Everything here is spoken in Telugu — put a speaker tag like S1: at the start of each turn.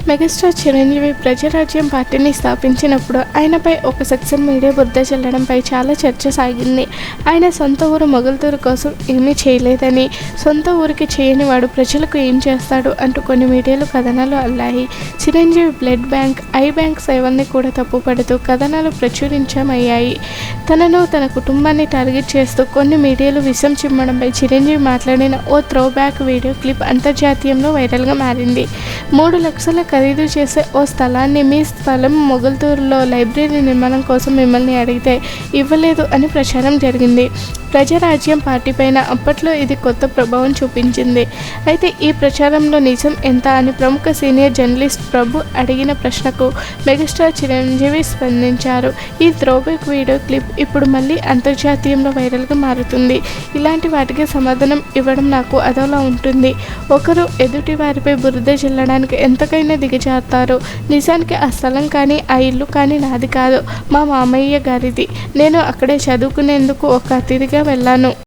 S1: మెగాస్టార్ చిరంజీవి ప్రజారాజ్యం పార్టీని స్థాపించినప్పుడు ఆయనపై ఒక సెక్షన్ మీడియా బురద చల్లడంపై చాలా చర్చ సాగింది. ఆయన సొంత ఊరు మొగల్తూరు కోసం ఏమీ చేయలేదని, సొంత ఊరికి చేయని వాడు ప్రజలకు ఏం చేస్తాడు అంటూ కొన్ని మీడియాలు కథనాలు అల్లాయి. Chiranjeevi blood bank, eye bank సేవల్ని కూడా తప్పుపడుతూ కథనాలు ప్రచురించమయ్యాయి. తనను, తన కుటుంబాన్ని టార్గెట్ చేస్తూ కొన్ని మీడియాలు విషం చిమ్మడంపై చిరంజీవి మాట్లాడిన ఓ త్రో బ్యాక్ వీడియో క్లిప్ అంతర్జాతీయంలో వైరల్గా మారింది. 3 లక్షల ఖరీదు చేసే ఓ స్థలాన్ని మీ స్థలం మొగల్తూరులో లైబ్రరీ నిర్మాణం కోసం మిమ్మల్ని అడిగితే ఇవ్వలేదు అని ప్రచారం జరిగింది. ప్రజారాజ్యం పార్టీ పైన అప్పట్లో ఇది కొత్త ప్రభావం చూపించింది. అయితే ఈ ప్రచారంలో నిజం ఎంత అని ప్రముఖ సీనియర్ జర్నలిస్ట్ ప్రభు అడిగిన ప్రశ్నకు మెగాస్టార్ చిరంజీవి స్పందించారు. ఈ త్రోబ్యాక్ వీడియో క్లిప్ ఇప్పుడు మళ్ళీ అంతర్జాతీయంలో వైరల్గా మారుతుంది. ఇలాంటి వాటికి సమాధానం ఇవ్వడం నాకు అదోలా ఉంటుంది. ఒకరు ఎదుటి వారిపై బురద జల్లడానికి ఎంతకైనా దిగజారుతారు. నిజానికి ఆ స్థలం కానీ ఆ ఇల్లు కానీ నాది కాదు, మా మామయ్య గారిది. నేను అక్కడే చదువుకునేందుకు ఒక అతిథిగా వెళ్ళాను.